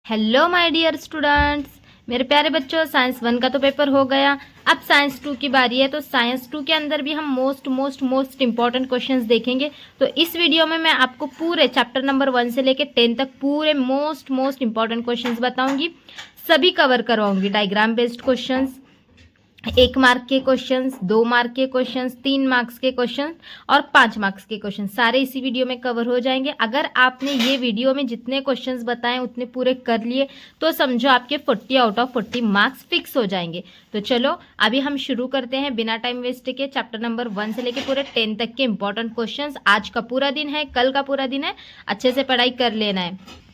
Hello my dear students, मेरे प्यारे बच्चों, साइंस 1 का तो पेपर हो गया। अब साइंस 2 की बारी है। तो साइंस 2 के अंदर भी हम मोस्ट इंपॉर्टेंट क्वेश्चंस देखेंगे। तो इस वीडियो में मैं आपको पूरे चैप्टर नंबर 1 से लेकर 10 तक पूरे मोस्ट इंपॉर्टेंट क्वेश्चंस बताऊंगी। सभी कवर करवाऊंगी। डायग्राम बेस्ड क्वेश्चंस, 1 मार्क के क्वेश्चंस, 2 मार्क के क्वेश्चंस, 3 मार्क्स के क्वेश्चंस और 5 मार्क्स के क्वेश्चंस सारे इसी वीडियो में कवर हो जाएंगे। अगर आपने ये वीडियो में जितने क्वेश्चंस बताए उतने पूरे कर लिए तो समझो आपके 40 आउट ऑफ 40 मार्क्स फिक्स हो जाएंगे। तो चलो अभी हम शुरू करते हैं बिना टाइम वेस्ट के। चैप्टर नंबर 1 से लेकर पूरे 10 तक के इंपॉर्टेंट क्वेश्चन। आज का पूरा दिन है, कल का पूरा दिन है, अच्छे से पढ़ाई कर लेना है।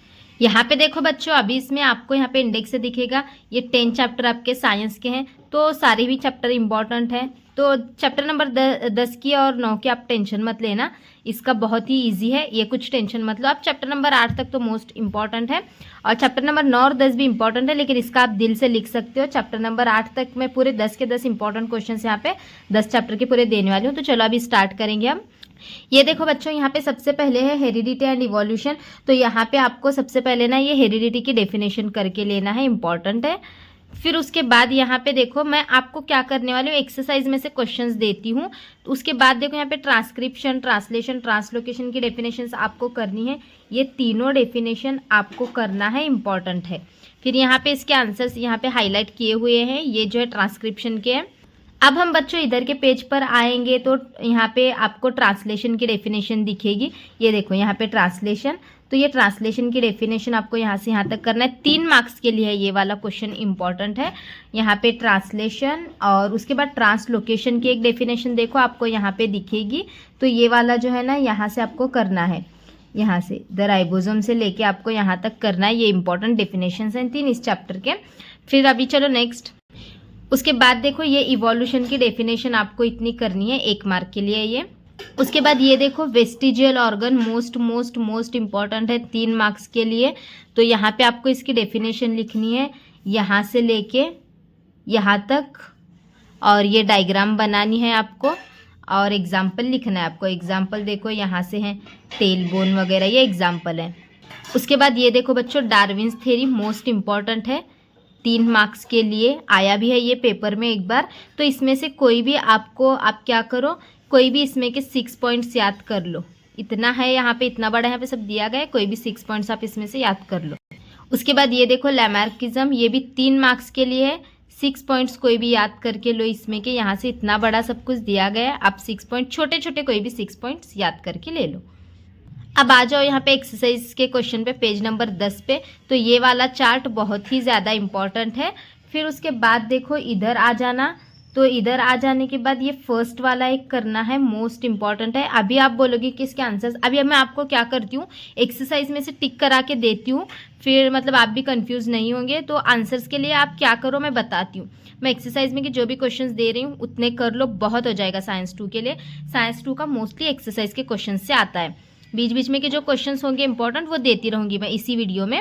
यहाँ पे देखो बच्चों, अभी इसमें आपको यहाँ पे इंडेक्स से दिखेगा। ये 10 चैप्टर आपके साइंस के हैं, तो सारे भी चैप्टर इंपॉर्टेंट हैं। तो चैप्टर नंबर 10 की और 9 की आप टेंशन मत लेना, इसका बहुत ही इजी है, ये कुछ टेंशन मत लो। आप चैप्टर नंबर 8 तक तो मोस्ट इंपॉर्टेंट है और चैप्टर नंबर 9 और 10 भी इंपॉर्टेंट है, लेकिन इसका आप दिल से लिख सकते हो। चैप्टर नंबर 8 तक मैं पूरे 10 के 10 इंपॉर्टेंट क्वेश्चन यहाँ पे 10 चैप्टर के पूरे देने वाली हूँ। तो चलो अभी स्टार्ट करेंगे हम। ये देखो बच्चों, यहाँ पे सबसे पहले है हेरिडिटी एंड इवोल्यूशन। तो यहाँ पे आपको सबसे पहले ना ये हेरिडिटी की डेफिनेशन करके लेना है, इंपॉर्टेंट है। फिर उसके बाद यहाँ पे देखो, मैं आपको क्या करने वाली हूँ, एक्सरसाइज में से क्वेश्चंस देती हूँ। उसके बाद देखो यहाँ पे ट्रांसक्रिप्शन, ट्रांसलेशन, ट्रांसलोकेशन की डेफिनेशन आपको करनी है। ये तीनों डेफिनेशन आपको करना है, इंपॉर्टेंट है। फिर यहाँ पे इसके आंसर्स यहाँ पे हाईलाइट किए हुए हैं, ये जो है ट्रांसक्रिप्शन के हैं। अब हम बच्चों इधर के पेज पर आएंगे तो यहाँ पे आपको ट्रांसलेशन की डेफिनेशन दिखेगी। ये देखो यहाँ पे ट्रांसलेशन, तो ये ट्रांसलेशन की डेफिनेशन आपको यहाँ से यहाँ तक करना है। 3 मार्क्स के लिए ये वाला क्वेश्चन इंपॉर्टेंट है। यहाँ पे ट्रांसलेशन और उसके बाद ट्रांसलोकेशन की एक डेफिनेशन देखो आपको यहाँ पे दिखेगी। तो ये वाला जो है ना, यहाँ से आपको करना है, यहाँ से द राइबोसोम से लेके आपको यहाँ तक करना है। ये इंपॉर्टेंट डेफिनेशन हैं 3 इस चैप्टर के। फिर अभी चलो नेक्स्ट। उसके बाद देखो ये इवोल्यूशन की डेफिनेशन आपको इतनी करनी है, 1 मार्क के लिए ये। उसके बाद ये देखो वेस्टिजियल ऑर्गन, मोस्ट इंपॉर्टेंट है 3 मार्क्स के लिए। तो यहाँ पे आपको इसकी डेफिनेशन लिखनी है, यहाँ से लेके यहाँ तक, और ये डायग्राम बनानी है आपको और एग्जाम्पल लिखना है आपको। एग्जाम्पल देखो यहाँ से है टेल बोन वगैरह, ये एग्जाम्पल है। उसके बाद ये देखो बच्चों, डार्विन्स थ्योरी मोस्ट इंपॉर्टेंट है, 3 मार्क्स के लिए आया भी है ये पेपर में एक बार। तो इसमें से कोई भी आपको, आप क्या करो, कोई भी इसमें के 6 पॉइंट्स याद कर लो। इतना है यहाँ पे, इतना बड़ा यहाँ पे सब दिया गया है, कोई भी 6 पॉइंट्स आप इसमें से याद कर लो। उसके बाद ये देखो लैमार्किज्म, ये भी 3 मार्क्स के लिए है। 6 पॉइंट्स कोई भी याद करके लो इसमें के, यहाँ से इतना बड़ा सब कुछ दिया गया है, आप 6 पॉइंट छोटे छोटे कोई भी 6 पॉइंट्स याद करके ले लो। अब आ जाओ यहाँ पे एक्सरसाइज के क्वेश्चन पे, पेज नंबर 10 पे। तो ये वाला चार्ट बहुत ही ज़्यादा इंपॉर्टेंट है। फिर उसके बाद देखो इधर आ जाना। तो इधर आ जाने के बाद ये फर्स्ट वाला एक करना है, मोस्ट इंपॉर्टेंट है। अभी आप बोलोगे कि इसके आंसर्स, अभी मैं आपको क्या करती हूँ, एक्सरसाइज में से टिक करा के देती हूँ, फिर मतलब आप भी कंफ्यूज नहीं होंगे। तो आंसर्स के लिए आप क्या करो मैं बताती हूँ। मैं एक्सरसाइज में कि जो भी क्वेश्चंस दे रही हूँ उतने कर लो, बहुत हो जाएगा साइंस 2 के लिए। साइंस 2 का मोस्टली एक्सरसाइज के क्वेश्चन से आता है। बीच बीच में के जो क्वेश्चंस होंगे इंपॉर्टेंट वो देती रहूँगी मैं इसी वीडियो में।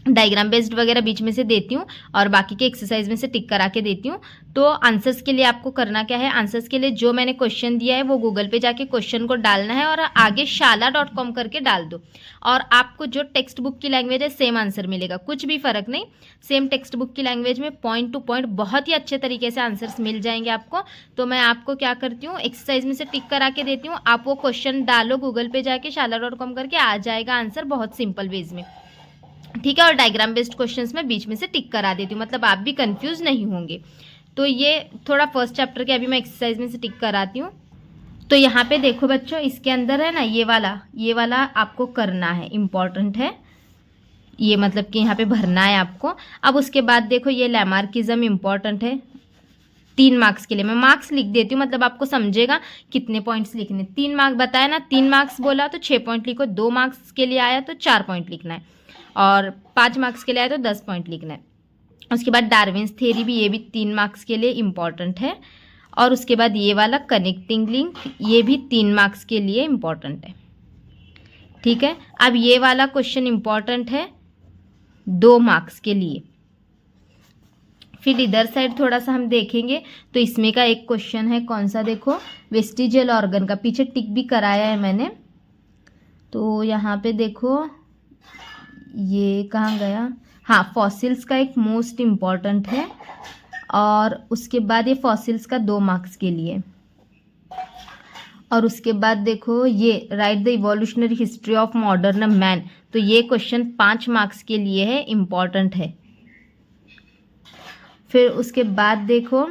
डायग्राम बेस्ड वगैरह बीच में से देती हूँ और बाकी के एक्सरसाइज में से टिक करा के देती हूँ। तो आंसर्स के लिए आपको करना क्या है, आंसर्स के लिए जो मैंने क्वेश्चन दिया है वो गूगल पे जाके क्वेश्चन को डालना है और आगे shala.com करके डाल दो। और आपको जो टेक्स्ट बुक की लैंग्वेज है सेम आंसर मिलेगा, कुछ भी फर्क नहीं। सेम टेक्स्ट बुक की लैंग्वेज में पॉइंट टू पॉइंट बहुत ही अच्छे तरीके से आंसर्स मिल जाएंगे आपको। तो मैं आपको क्या करती हूँ, एक्सरसाइज में से टिक करा के देती हूँ, आप वो क्वेश्चन डालो गूगल पे जाके shala.com करके, आ जाएगा आंसर बहुत सिंपल वेज में, ठीक है। और डायग्राम बेस्ड क्वेश्चंस में बीच में से टिक करा देती हूँ, मतलब आप भी कंफ्यूज नहीं होंगे। तो ये थोड़ा फर्स्ट चैप्टर के अभी मैं एक्सरसाइज में से टिक कराती हूँ। तो यहाँ पे देखो बच्चों, इसके अंदर है ना ये वाला आपको करना है, इम्पॉर्टेंट है ये, मतलब कि यहाँ पे भरना है आपको। अब उसके बाद देखो ये लैमार्किज्म इम्पॉर्टेंट है 3 मार्क्स के लिए। मैं मार्क्स लिख देती हूँ, मतलब आपको समझेगा कितने पॉइंट्स लिखने। 3 मार्क्स बताया ना, 3 मार्क्स बोला तो 6 पॉइंट लिखो, 2 मार्क्स के लिए आया तो 4 पॉइंट लिखना है, और 5 मार्क्स के लिए आया तो 10 पॉइंट लिखना है। उसके बाद डार्विन्स थ्योरी भी, ये भी 3 मार्क्स के लिए इम्पॉर्टेंट है। और उसके बाद ये वाला कनेक्टिंग लिंक, ये भी 3 मार्क्स के लिए इम्पॉर्टेंट है, ठीक है। अब ये वाला क्वेश्चन इम्पॉर्टेंट है 2 मार्क्स के लिए। फिर इधर साइड थोड़ा सा हम देखेंगे तो इसमें का एक क्वेश्चन है, कौन सा देखो, वेस्टिजियल ऑर्गन का, पीछे टिक भी कराया है मैंने। तो यहाँ पे देखो ये कहाँ गया, हाँ फॉसिल्स का एक मोस्ट इम्पॉर्टेंट है, और उसके बाद ये फॉसिल्स का 2 मार्क्स के लिए। और उसके बाद देखो ये right the evolutionary history of modern man, तो ये क्वेश्चन 5 मार्क्स के लिए है, इम्पॉर्टेंट है। फिर उसके बाद देखो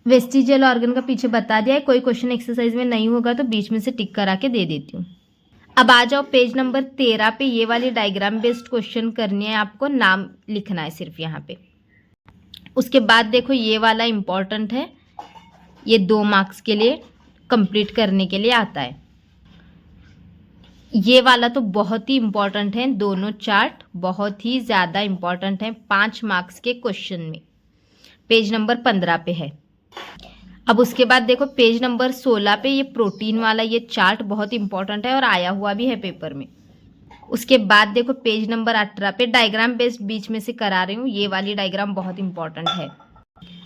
वेस्टिजियल ऑर्गन का पीछे बता दिया है, कोई क्वेश्चन एक्सरसाइज में नहीं होगा तो बीच में से टिक करा के दे देती हूँ। अब आ जाओ पेज नंबर 13 पे, ये वाली डायग्राम बेस्ड क्वेश्चन करनी है आपको, नाम लिखना है सिर्फ यहाँ पे। उसके बाद देखो ये वाला इम्पॉर्टेंट है, ये 2 मार्क्स के लिए कंप्लीट करने के लिए आता है। ये वाला तो बहुत ही इम्पॉर्टेंट है, दोनों चार्ट बहुत ही ज़्यादा इम्पॉर्टेंट है, 5 मार्क्स के क्वेश्चन में, पेज नंबर 15 पे है। अब उसके बाद देखो पेज नंबर 16 पे ये प्रोटीन वाला ये चार्ट बहुत इंपॉर्टेंट है और आया हुआ भी है पेपर में। उसके बाद देखो पेज नंबर 18 पे डायग्राम बेस्ड बीच में से करा रही हूँ, ये वाली डायग्राम बहुत इंपॉर्टेंट है।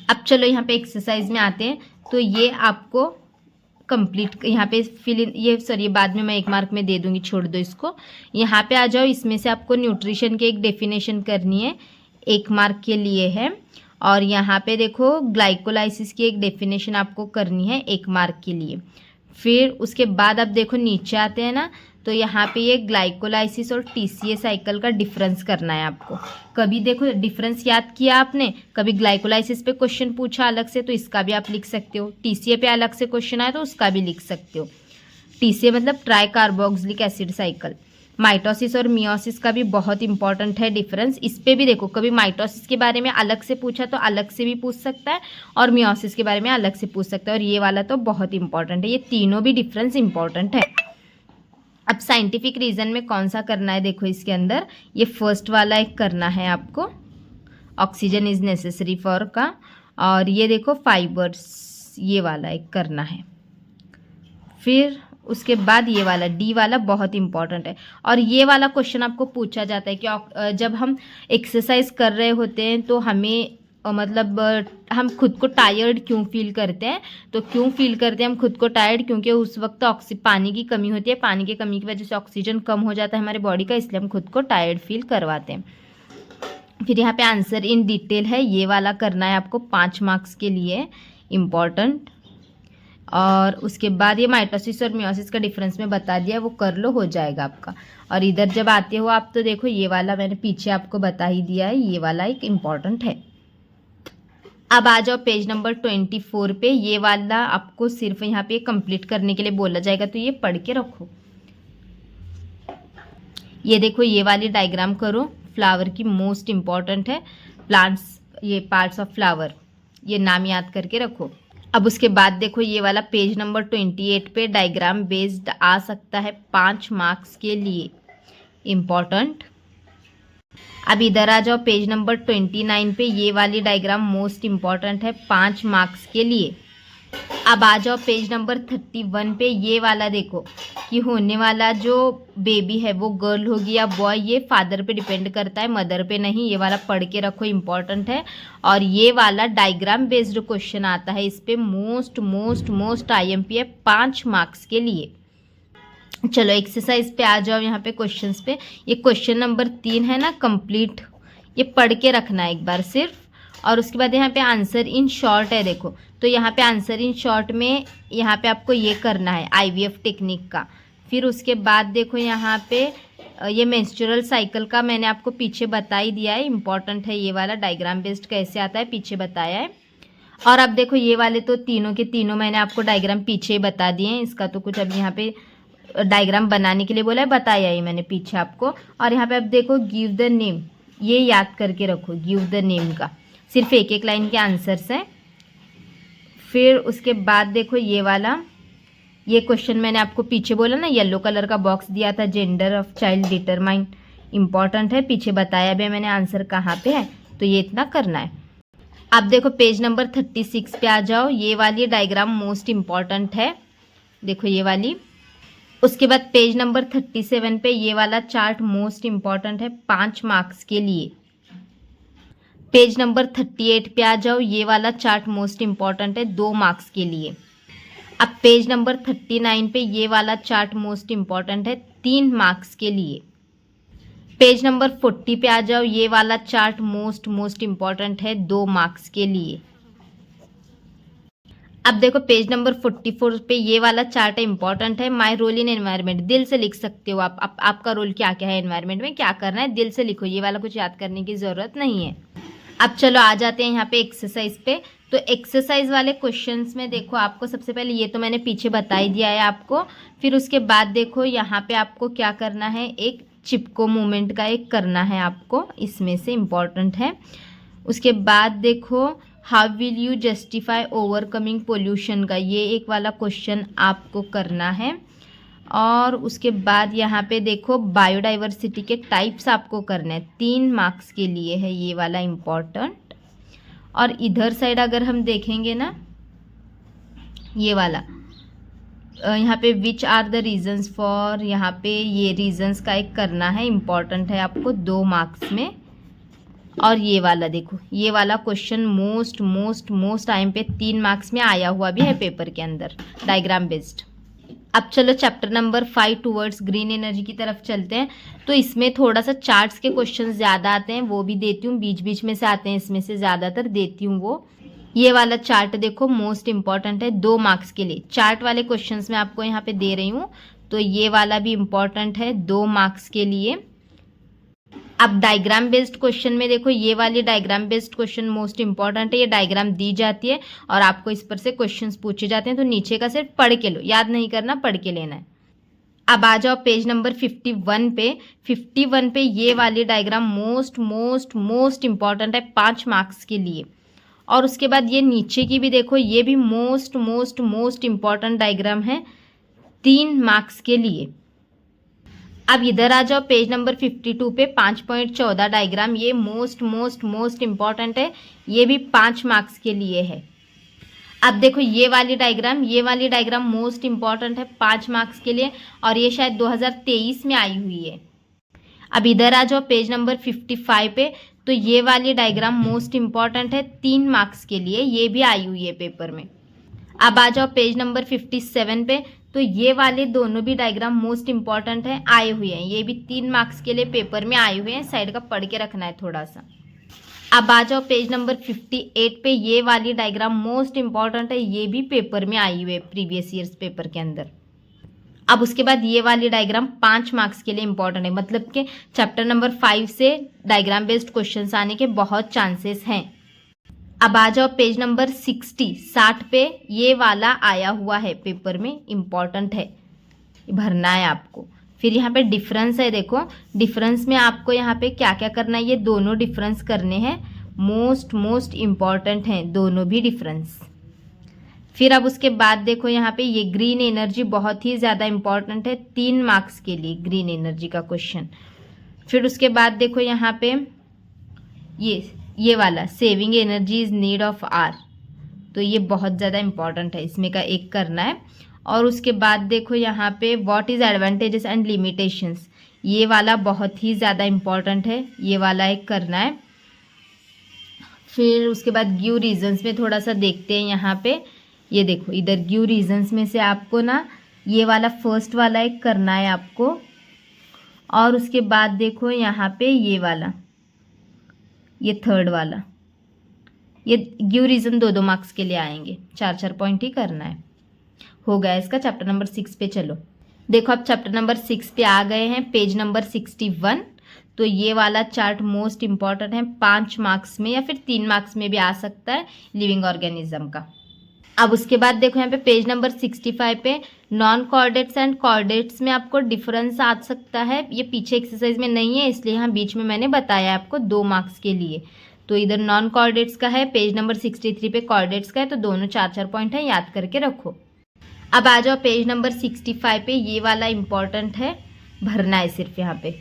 अब चलो यहाँ पे एक्सरसाइज में आते हैं, तो ये आपको कंप्लीट यहाँ पे फिल इन, ये सॉरी बाद में मैं 1 मार्क में दे दूंगी, छोड़ दो इसको। यहाँ पे आ जाओ, इसमें से आपको न्यूट्रिशन की एक डेफिनेशन करनी है, 1 मार्क के लिए है। और यहाँ पे देखो ग्लाइकोलाइसिस की एक डेफिनेशन आपको करनी है, 1 मार्क के लिए। फिर उसके बाद अब देखो नीचे आते हैं ना, तो यहाँ पे ये ग्लाइकोलाइसिस और टीसीए साइकिल का डिफरेंस करना है आपको। कभी देखो डिफरेंस याद किया आपने, कभी ग्लाइकोलाइसिस पे क्वेश्चन पूछा अलग से तो इसका भी आप लिख सकते हो, टीसीए पे अलग से क्वेश्चन आया तो उसका भी लिख सकते हो। टीसीए मतलब try carboxylic acid cycle. Mitosis और मियोसिस का भी बहुत इंपॉर्टेंट है डिफरेंस, इस पे भी देखो कभी माइटोसिस के बारे में अलग से पूछा तो अलग से भी पूछ सकता है, और मियोसिस के बारे में अलग से पूछ सकता है, और ये वाला तो बहुत इंपॉर्टेंट है, ये तीनों भी डिफरेंस इंपॉर्टेंट है। अब साइंटिफिक रीजन में कौन सा करना है, देखो इसके अंदर ये फर्स्ट वाला एक करना है आपको, ऑक्सीजन इज नेसेसरी फॉर का, और ये देखो फाइबर्स ये वाला एक करना है। फिर उसके बाद ये वाला डी वाला बहुत इंपॉर्टेंट है, और ये वाला क्वेश्चन आपको पूछा जाता है कि जब हम एक्सरसाइज कर रहे होते हैं तो हमें मतलब हम खुद को टायर्ड क्यों फील करते हैं, तो क्यों फील करते हैं हम खुद को टायर्ड, क्योंकि उस वक्त पानी की कमी होती है, पानी की कमी की वजह से ऑक्सीजन कम हो जाता है हमारे बॉडी का, इसलिए हम खुद को टायर्ड फील करवाते हैं। फिर यहाँ पे आंसर इन डिटेल है, ये वाला करना है आपको 5 मार्क्स के लिए इम्पॉर्टेंट। और उसके बाद ये माइटोसिस और मियोसिस का डिफरेंस में बता दिया, वो कर लो, हो जाएगा आपका। और इधर जब आते हो आप तो देखो ये वाला मैंने पीछे आपको बता ही दिया है, ये वाला एक इम्पॉर्टेंट है। अब आ जाओ पेज नंबर 24 पे, ये वाला आपको सिर्फ यहाँ पे कंप्लीट करने के लिए बोला जाएगा, तो ये पढ़ के रखो। ये देखो ये वाली डायग्राम करो, फ्लावर की मोस्ट इम्पॉर्टेंट है, प्लांट्स ये पार्ट्स ऑफ फ्लावर, ये नाम याद करके रखो। अब उसके बाद देखो ये वाला पेज नंबर 28 पे डायग्राम बेस्ड आ सकता है 5 मार्क्स के लिए इम्पॉर्टेंट। अब इधर आ जाओ पेज नंबर 29 पे, ये वाली डायग्राम मोस्ट इम्पॉर्टेंट है 5 मार्क्स के लिए। अब आ जाओ पेज नंबर 31 पे, ये वाला देखो कि होने वाला जो बेबी है वो गर्ल होगी या बॉय, ये फादर पे डिपेंड करता है, मदर पे नहीं, ये वाला पढ़ के रखो, इम्पॉर्टेंट है। और ये वाला डायग्राम बेस्ड क्वेश्चन आता है, इस पे मोस्ट मोस्ट मोस्ट आईएमपी है 5 मार्क्स के लिए। चलो एक्सरसाइज पे आ जाओ, यहाँ पे क्वेश्चंस पे, ये क्वेश्चन नंबर 3 है ना कंप्लीट, ये पढ़ के रखना है एक बार सिर्फ। और उसके बाद यहाँ पे आंसर इन शॉर्ट है, देखो तो यहाँ पे आंसर इन शॉर्ट में यहाँ पे आपको ये करना है आईवीएफ टेक्निक का। फिर उसके बाद देखो यहाँ पे ये मेंस्ट्रुअल साइकिल का मैंने आपको पीछे बता ही दिया है, इंपॉर्टेंट है ये वाला, डायग्राम बेस्ड कैसे आता है पीछे बताया है। और अब देखो ये वाले तो तीनों के तीनों मैंने आपको डायग्राम पीछे ही बता दिए हैं, इसका तो कुछ अब यहाँ पे डायग्राम बनाने के लिए बोला है, बताया ही मैंने पीछे आपको। और यहाँ पे अब देखो गिव द नेम, ये याद करके रखो, गिव द नेम का सिर्फ एक एक लाइन के आंसर्स हैं। फिर उसके बाद देखो ये वाला, ये क्वेश्चन मैंने आपको पीछे बोला ना, येलो कलर का बॉक्स दिया था, gender of child determine, important है, पीछे बताया भी मैंने आंसर कहाँ पे है, तो ये इतना करना है। अब देखो पेज नंबर 36 पे आ जाओ, ये वाली डायग्राम मोस्ट इम्पॉर्टेंट है, देखो ये वाली। उसके बाद पेज नंबर 37 पे ये वाला चार्ट मोस्ट इम्पॉर्टेंट है 5 मार्क्स के लिए। पेज नंबर 38 पे आ जाओ, ये वाला चार्ट मोस्ट इम्पॉर्टेंट है 2 मार्क्स के लिए। अब पेज नंबर 39 पे ये वाला चार्ट मोस्ट इम्पॉर्टेंट है 3 मार्क्स के लिए। पेज नंबर 40 पे आ जाओ। ये वाला चार्ट मोस्ट इम्पॉर्टेंट है 2 मार्क्स के लिए। अब देखो पेज नंबर 44 पे ये वाला चार्ट है, इंपॉर्टेंट है। माय रोल इन एनवायरनमेंट, दिल से लिख सकते हो आप। आपका रोल क्या क्या है एनवायरनमेंट में, क्या करना है, दिल से लिखो। ये वाला कुछ याद करने की जरूरत नहीं है। अब चलो आ जाते हैं यहाँ पे एक्सरसाइज पे। तो एक्सरसाइज वाले क्वेश्चंस में देखो आपको सबसे पहले ये तो मैंने पीछे बता ही दिया है आपको। फिर उसके बाद देखो यहाँ पे आपको क्या करना है, एक चिपको मूवमेंट का एक करना है आपको, इसमें से इम्पॉर्टेंट है। उसके बाद देखो how will you justify overcoming pollution का, ये एक वाला क्वेश्चन आपको करना है। और उसके बाद यहाँ पे देखो बायोडाइवर्सिटी के टाइप्स आपको करने हैं, 3 मार्क्स के लिए है ये वाला इम्पॉर्टेंट। और इधर साइड अगर हम देखेंगे ना, ये वाला यहाँ पे which are the reasons for, यहाँ पे ये रीजंस का एक करना है, इम्पॉर्टेंट है आपको 2 मार्क्स में। और ये वाला देखो, ये वाला क्वेश्चन मोस्ट टाइम पे 3 मार्क्स में आया हुआ भी है पेपर के अंदर, डायग्राम बेस्ड। अब चलो chapter number 5 towards green energy की तरफ चलते हैं। तो इसमें थोड़ा सा चार्ट्स के क्वेश्चन ज़्यादा आते हैं, वो भी देती हूँ, बीच बीच में से आते हैं, इसमें से ज़्यादातर देती हूँ वो। ये वाला चार्ट देखो मोस्ट इंपॉर्टेंट है 2 मार्क्स के लिए। चार्ट वाले क्वेश्चंस मैं आपको यहाँ पे दे रही हूँ, तो ये वाला भी इम्पॉर्टेंट है 2 मार्क्स के लिए। अब डायग्राम बेस्ड क्वेश्चन में देखो, ये वाली diagram based question most important है। ये डायग्राम दी जाती है और आपको इस पर से क्वेश्चंस पूछे जाते हैं, तो नीचे का सिर्फ पढ़ के लो, याद नहीं करना, पढ़ के लेना है। अब आ जाओ पेज नंबर 51 पे। 51 पे ये वाली डायग्राम मोस्ट इंपॉर्टेंट है 5 मार्क्स के लिए। और उसके बाद ये नीचे की भी देखो, ये भी मोस्ट इंपॉर्टेंट डायग्राम है 3 मार्क्स के लिए। अब इधर आ जाओ पेज नंबर 52 पे, 5.14 डायग्राम, ये मोस्ट इंपॉर्टेंट है, ये भी 5 मार्क्स के लिए है। अब देखो ये वाली डायग्राम मोस्ट इंपॉर्टेंट है 5 मार्क्स के लिए, और ये शायद 2023 में आई हुई है। अब इधर आ जाओ पेज नंबर 55 पे। तो ये वाली डायग्राम मोस्ट इंपॉर्टेंट है 3 मार्क्स के लिए, ये भी आई हुई है पेपर में। अब आ जाओ पेज नंबर 57 पे। तो ये वाले दोनों भी डायग्राम मोस्ट इंपॉर्टेंट है, आए हुए हैं, ये भी 3 मार्क्स के लिए पेपर में आए हुए हैं, साइड का पढ़ के रखना है थोड़ा सा। अब आ जाओ पेज नंबर 58 पे। ये वाली डायग्राम मोस्ट इंपॉर्टेंट है, ये भी पेपर में आई हुई है प्रीवियस ईयर्स पेपर के अंदर। अब उसके बाद ये वाली डायग्राम 5 मार्क्स के लिए इंपॉर्टेंट है, मतलब कि चैप्टर नंबर 5 से डायग्राम बेस्ड क्वेश्चंस आने के बहुत चांसेस हैं। अब आ जाओ पेज नंबर 60 पे। ये वाला आया हुआ है पेपर में, इम्पॉर्टेंट है, भरना है आपको। फिर यहाँ पे डिफरेंस है, देखो डिफरेंस में आपको यहाँ पे क्या क्या करना है, ये दोनों डिफरेंस करने हैं, मोस्ट इम्पॉर्टेंट हैं दोनों भी डिफरेंस। फिर अब उसके बाद देखो यहाँ पे ये ग्रीन एनर्जी बहुत ही ज़्यादा इम्पॉर्टेंट है 3 मार्क्स के लिए, ग्रीन एनर्जी का क्वेश्चन। फिर उसके बाद देखो यहाँ पे ये वाला saving energy is need of our, तो ये बहुत ज़्यादा इम्पॉर्टेंट है, इसमें का एक करना है। और उसके बाद देखो यहाँ पे what is advantages and limitations, ये वाला बहुत ही ज़्यादा इम्पॉर्टेंट है, ये वाला एक करना है। फिर उसके बाद गिव रीजंस में थोड़ा सा देखते हैं यहाँ पे। ये देखो इधर गिव रीजंस में से आपको ना ये वाला फर्स्ट वाला एक करना है आपको। और उसके बाद देखो यहाँ पे ये वाला, ये थर्ड वाला, ये गिव रीजन 2 मार्क्स के लिए आएंगे, 4 पॉइंट ही करना है। हो गया इसका चैप्टर नंबर 6 पे। चलो देखो अब चैप्टर नंबर 6 पे आ गए हैं, पेज नंबर 61। तो ये वाला चार्ट मोस्ट इंपॉर्टेंट है 5 मार्क्स में या फिर 3 मार्क्स में भी आ सकता है, लिविंग ऑर्गेनिज्म का। अब उसके बाद देखो यहाँ पे पेज नंबर 65 पे नॉन कॉर्डेट्स एंड कॉर्डेट्स में आपको डिफरेंस आ सकता है, ये पीछे एक्सरसाइज में नहीं है इसलिए यहाँ बीच में मैंने बताया आपको 2 मार्क्स के लिए। तो इधर नॉन कॉर्डेट्स का है, पेज नंबर 63 पे कॉर्डेट्स का है, तो दोनों 4 पॉइंट है, याद करके रखो। अब आ जाओ पेज नंबर 65 पे, ये वाला इंपॉर्टेंट है, भरना है सिर्फ यहाँ पे।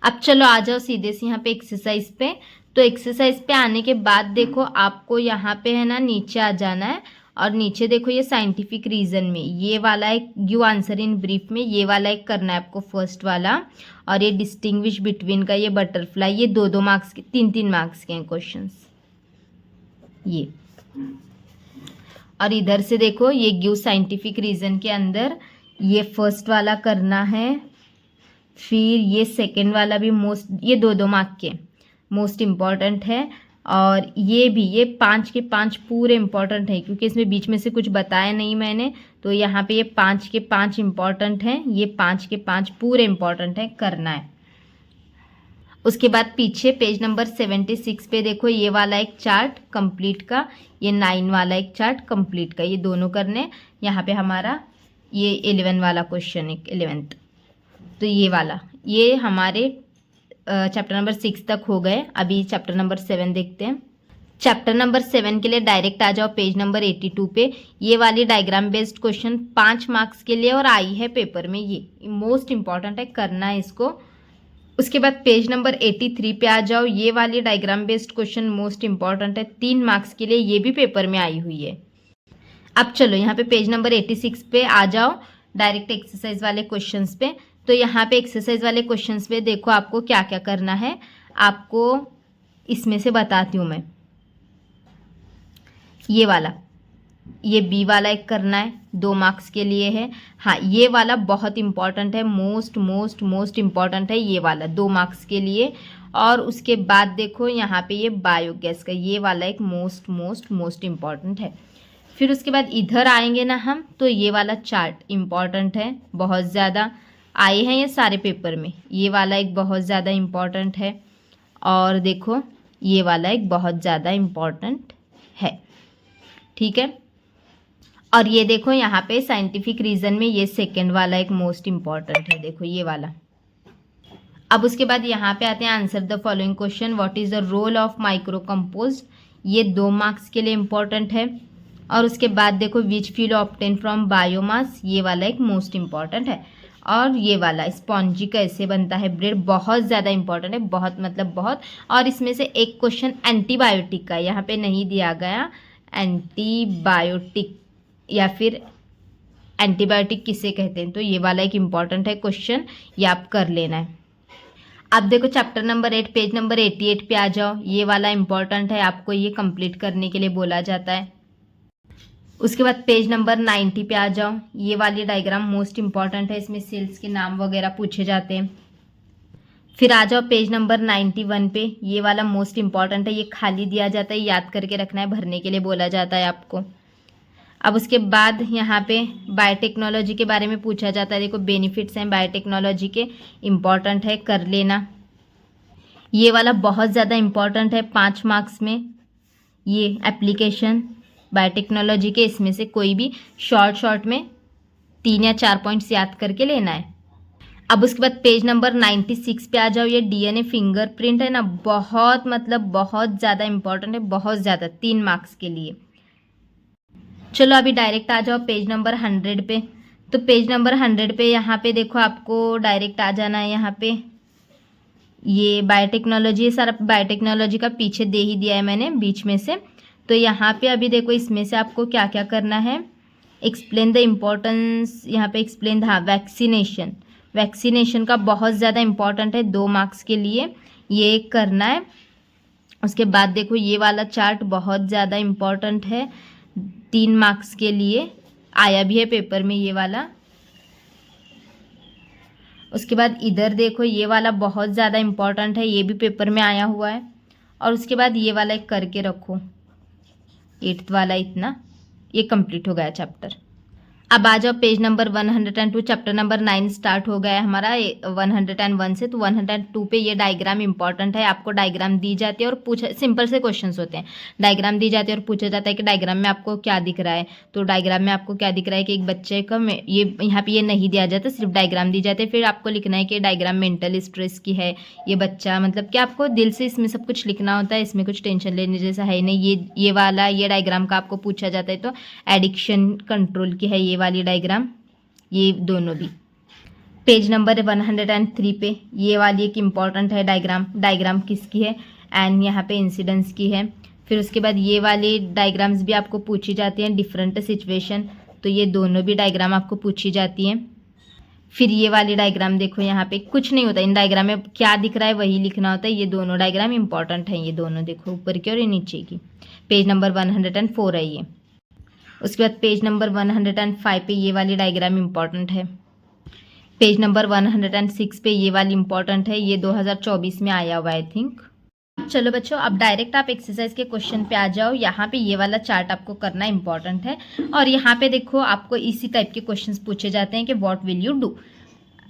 अब चलो आ जाओ सीधे से यहाँ पे एक्सरसाइज पे। तो एक्सरसाइज पे आने के बाद देखो आपको यहाँ पे है ना नीचे आ जाना है, और नीचे देखो ये साइंटिफिक रीजन में ये वाला एक गिव आंसर इन ब्रीफ में ये वाला एक करना है आपको, फर्स्ट वाला। और ये डिस्टिंग्विश बिटवीन का ये बटरफ्लाई, ये 2 मार्क्स के 3 मार्क्स के हैं क्वेश्चंस ये। और इधर से देखो ये गिव साइंटिफिक रीजन के अंदर ये फर्स्ट वाला करना है, फिर ये सेकंड वाला भी ये 2-2 मार्क के मोस्ट इम्पॉर्टेंट है। और ये भी, ये 5 के 5 पूरे इम्पॉर्टेंट है, क्योंकि इसमें बीच में से कुछ बताया नहीं मैंने, तो यहाँ पे ये 5 के 5 इम्पॉर्टेंट हैं। ये 5 के 5 पूरे इम्पॉर्टेंट है, करना है। उसके बाद पीछे पेज नंबर 76 पे देखो, ये वाला एक चार्ट कंप्लीट का, ये 9 वाला एक चार्ट कंप्लीट का, ये दोनों करने। यहाँ पे हमारा ये 11 वाला क्वेश्चन, एक 11th, तो ये वाला, ये हमारे चैप्टर नंबर 6 तक हो गए। अभी चैप्टर नंबर 7 देखते हैं। चैप्टर नंबर 7 के लिए डायरेक्ट आ जाओ पेज नंबर 82 पे। ये वाली डायग्राम बेस्ड क्वेश्चन 5 मार्क्स के लिए और आई है पेपर में, ये मोस्ट इंपॉर्टेंट है, करना है इसको। उसके बाद पेज नंबर 83 पे आ जाओ। ये वाली diagram based question most important है, 3 मार्क्स के लिए, ये भी पेपर में आई हुई है। अब चलो यहाँ पे पेज नंबर 86 पे आ जाओ, डायरेक्ट एक्सरसाइज वाले क्वेश्चंस पे। तो यहाँ पे एक्सरसाइज वाले क्वेश्चंस पे देखो आपको क्या क्या करना है, आपको इसमें से बताती हूँ मैं। ये वाला, ये बी वाला एक करना है, 2 मार्क्स के लिए है। हाँ, ये वाला बहुत इंपॉर्टेंट है, मोस्ट मोस्ट मोस्ट इंपॉर्टेंट है, ये वाला 2 मार्क्स के लिए। और उसके बाद देखो यहाँ पे ये बायोगैस का, ये वाला एक मोस्ट मोस्ट मोस्ट इंपॉर्टेंट है। फिर उसके बाद इधर आएंगे ना हम, तो ये वाला चार्ट इंपॉर्टेंट है, बहुत ज़्यादा आए हैं ये सारे पेपर में, ये वाला एक बहुत ज़्यादा इम्पॉर्टेंट है। और देखो ये वाला एक बहुत ज़्यादा इम्पॉर्टेंट है, ठीक है। और ये देखो यहाँ पे साइंटिफिक रीज़न में ये सेकंड वाला एक मोस्ट इम्पॉर्टेंट है, देखो ये वाला। अब उसके बाद यहाँ पे आते हैं, answer the following question, what is the role of micro compost, ये 2 मार्क्स के लिए इम्पॉर्टेंट है। और उसके बाद देखो विच फ्यूल ऑब्टेन फ्रॉम बायोमास, ये वाला एक मोस्ट इम्पॉर्टेंट है। और ये वाला स्पॉन्जी कैसे बनता है ब्रेड, बहुत ज़्यादा इंपॉर्टेंट है, बहुत मतलब बहुत। और इसमें से एक क्वेश्चन एंटीबायोटिक का यहाँ पे नहीं दिया गया, एंटीबायोटिक या फिर एंटीबायोटिक किसे कहते हैं, तो ये वाला एक इम्पॉर्टेंट है क्वेश्चन, ये आप कर लेना है। अब देखो चैप्टर नंबर 8 पेज नंबर 88 पे आ जाओ, ये वाला इम्पॉर्टेंट है, आपको ये कंप्लीट करने के लिए बोला जाता है। उसके बाद पेज नंबर 90 पे आ जाओ, ये वाली डायग्राम मोस्ट इंपॉर्टेंट है, इसमें सेल्स के नाम वगैरह पूछे जाते हैं। फिर आ जाओ पेज नंबर 91 पे, ये वाला मोस्ट इंपॉर्टेंट है, ये खाली दिया जाता है, याद करके रखना है, भरने के लिए बोला जाता है आपको। अब उसके बाद यहाँ पे बायोटेक्नोलॉजी के बारे में पूछा जाता है, देखो बेनिफिट्स हैं बायोटेक्नोलॉजी के, इम्पॉर्टेंट है, कर लेना। ये वाला बहुत ज़्यादा इम्पॉर्टेंट है 5 मार्क्स में, ये एप्लीकेशन बायोटेक्नोलॉजी के, इसमें से कोई भी शॉर्ट में 3 या 4 पॉइंट्स याद करके लेना है। अब उसके बाद पेज नंबर 96 पे आ जाओ, ये डीएनए फिंगरप्रिंट है ना, बहुत मतलब बहुत ज़्यादा इम्पॉर्टेंट है, बहुत ज़्यादा, 3 मार्क्स के लिए। चलो अभी डायरेक्ट आ जाओ पेज नंबर 100 पे। तो पेज नंबर 100 पे यहाँ पे देखो आपको डायरेक्ट आ जाना है, यहाँ पे ये बायोटेक्नोलॉजी, सारा बायोटेक्नोलॉजी का पीछे दे ही दिया है मैंने बीच में से। तो यहाँ पे अभी देखो इसमें से आपको क्या क्या करना है, एक्सप्लेन द इम्पोर्टेंस, यहाँ पे एक्सप्लेन, हाँ वैक्सीनेशन का बहुत ज़्यादा इम्पॉर्टेंट है, 2 मार्क्स के लिए, ये करना है। उसके बाद देखो ये वाला चार्ट बहुत ज़्यादा इम्पॉर्टेंट है, 3 मार्क्स के लिए, आया भी है पेपर में ये वाला। उसके बाद इधर देखो ये वाला बहुत ज़्यादा इम्पॉर्टेंट है, ये भी पेपर में आया हुआ है। और उसके बाद ये वाला एक करके रखो, 8th वाला, इतना ये कंप्लीट हो गया चैप्टर। अब आ जाओ page number 102, chapter number 9 start हो गया है हमारा 101 से। तो 102 पे ये डायग्राम इंपॉर्टेंट है, आपको डायग्राम दी जाती है और पूछा, सिंपल से क्वेश्चंस होते हैं, डायग्राम दी जाती है और पूछा जाता है कि डायग्राम में आपको क्या दिख रहा है। तो डायग्राम में आपको क्या दिख रहा है कि एक बच्चे का, ये यहाँ पे ये नहीं दिया जाता, सिर्फ डायग्राम दी जाती है। फिर आपको लिखना है कि डायग्राम मेंटल स्ट्रेस की है, ये बच्चा, मतलब कि आपको दिल से इसमें सब कुछ लिखना होता है, इसमें कुछ टेंशन लेने जैसा है नहीं। ये वाला, ये डायग्राम का आपको पूछा जाता है, तो एडिक्शन कंट्रोल की है ये वाली डायग्राम, ये दोनों भी। पेज नंबर 103 पे ये वाली एक इम्पॉर्टेंट है डायग्राम किसकी है, एंड यहाँ पे इंसिडेंस की है। फिर उसके बाद ये वाली डायग्राम्स भी आपको पूछी जाती हैं, डिफरेंट सिचुएशन, तो ये दोनों भी डायग्राम आपको पूछी जाती हैं। फिर ये वाली डायग्राम देखो, यहाँ पे कुछ नहीं होता, इन डायग्राम में क्या दिख रहा है वही लिखना होता है। ये दोनों डायग्राम इंपॉर्टेंट हैं, ये दोनों देखो, ऊपर की और नीचे की। पेज नंबर 104 है ये। उसके बाद पेज नंबर 105 पे ये वाली डायग्राम इंपॉर्टेंट है, पेज नंबर 106 पे ये वाली इंपॉर्टेंट है, ये 2024 में आया हुआ आई थिंक। चलो बच्चों, अब डायरेक्ट आप एक्सरसाइज के क्वेश्चन पे आ जाओ। यहाँ पे ये वाला चार्ट आपको करना इंपॉर्टेंट है, और यहाँ पे देखो आपको इसी टाइप के क्वेश्चंस पूछे जाते हैं कि what will you do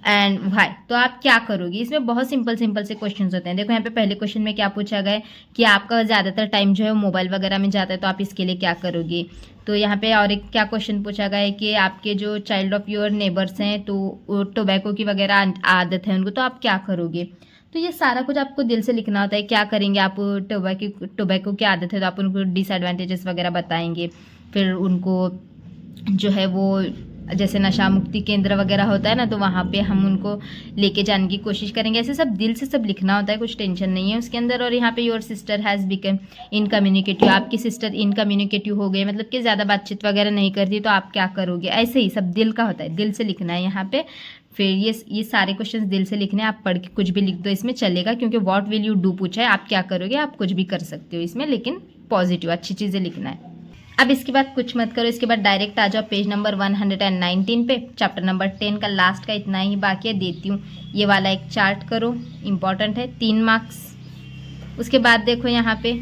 and why. तो आप क्या करोगे, इसमें बहुत सिंपल सिंपल से क्वेश्चंस होते हैं। देखो यहाँ पे पहले क्वेश्चन में क्या पूछा गया है कि आपका ज़्यादातर टाइम जो है मोबाइल वगैरह में जाता है, तो आप इसके लिए क्या करोगे। तो यहाँ पे और एक क्या क्वेश्चन पूछा गया है कि आपके जो चाइल्ड ऑफ योर नेबर्स हैं तो टोबैको की वगैरह आदत है उनको, तो आप क्या करोगे। तो ये सारा कुछ आपको दिल से लिखना होता है, क्या करेंगे आप। टोबैको की आदत है तो आप उनको डिसएडवांटेजेस वगैरह बताएंगे, फिर उनको जो है वो जैसे नशा मुक्ति केंद्र वगैरह होता है ना, तो वहाँ पे हम उनको लेके जाने की कोशिश करेंगे। ऐसे सब दिल से सब लिखना होता है, कुछ टेंशन नहीं है उसके अंदर। और यहाँ पे योर सिस्टर हैज़ बिकम इनकम्युनिकेटिव, आपकी सिस्टर इनकम्युनिकेटिव हो गई, मतलब कि ज़्यादा बातचीत वगैरह नहीं करती, तो आप क्या करोगे। ऐसे ही सब दिल का होता है, दिल से लिखना है यहाँ पे। फिर ये सारे क्वेश्चन दिल से लिखने हैं, आप पढ़ के कुछ भी लिख दो इसमें चलेगा, क्योंकि व्हाट विल यू डू पूछा है, आप क्या करोगे, आप कुछ भी कर सकते हो इसमें, लेकिन पॉजिटिव अच्छी चीज़ें लिखना है। अब इसके बाद कुछ मत करो, इसके बाद डायरेक्ट आ जाओ पेज नंबर 119 पे, चैप्टर नंबर 10 का लास्ट का इतना ही बाकी है, देती हूँ। ये वाला एक चार्ट करो, इम्पॉर्टेंट है, 3 मार्क्स। उसके बाद देखो यहाँ पे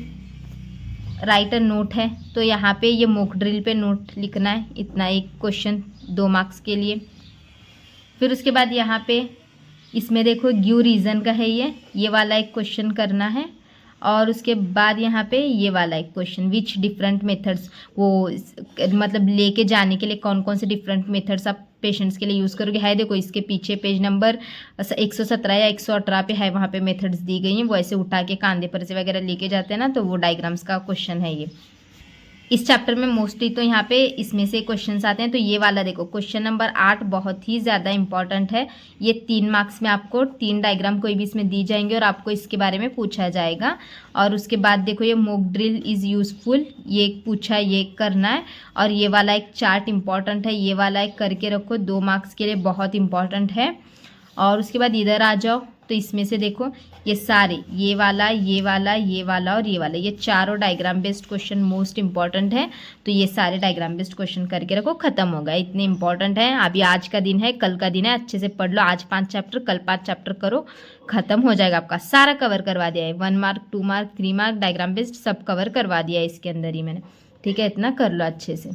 राइट अ नोट है, तो यहाँ पे ये मॉक ड्रिल पे नोट लिखना है, इतना एक क्वेश्चन 2 मार्क्स के लिए। फिर उसके बाद यहाँ पे इसमें देखो गिव रीज़न का है, ये वाला एक क्वेश्चन करना है। और उसके बाद यहाँ पे ये वाला एक क्वेश्चन, विच डिफरेंट मेथड्स, वो मतलब लेके जाने के लिए कौन कौन से डिफरेंट मेथड्स आप पेशेंट्स के लिए यूज़ करोगे। है देखो इसके पीछे पेज नंबर 117 या 118 पे है, वहाँ पे मेथड्स दी गई हैं। वो ऐसे उठा के कांधे पर से वगैरह लेके जाते हैं ना, तो वो डायग्राम्स का क्वेश्चन है ये। इस चैप्टर में मोस्टली तो यहाँ पे इसमें से क्वेश्चंस आते हैं। तो ये वाला देखो क्वेश्चन नंबर 8 बहुत ही ज़्यादा इंपॉर्टेंट है। ये 3 मार्क्स में आपको 3 डायग्राम कोई भी इसमें दी जाएंगे और आपको इसके बारे में पूछा जाएगा। और उसके बाद देखो ये मॉक ड्रिल इज़ यूज़फुल, ये पूछा, ये करना है। और ये वाला एक चार्ट इंपॉर्टेंट है, ये वाला एक करके रखो, 2 मार्क्स के लिए बहुत इंपॉर्टेंट है। और उसके बाद इधर आ जाओ, तो इसमें से देखो ये सारे, ये वाला, ये वाला, ये वाला और ये वाला, ये चारों diagram based question most important है। तो ये सारे डायग्राम बेस्ड क्वेश्चन करके रखो, खत्म हो गया, इतने इंपॉर्टेंट है। अभी आज का दिन है, कल का दिन है, अच्छे से पढ़ लो। आज 5 चैप्टर, कल 5 चैप्टर करो, खत्म हो जाएगा, आपका सारा कवर करवा दिया है। 1 mark, 2 mark, 3 mark diagram based सब कवर करवा दिया है इसके अंदर ही मैंने, ठीक है। इतना कर लो अच्छे से।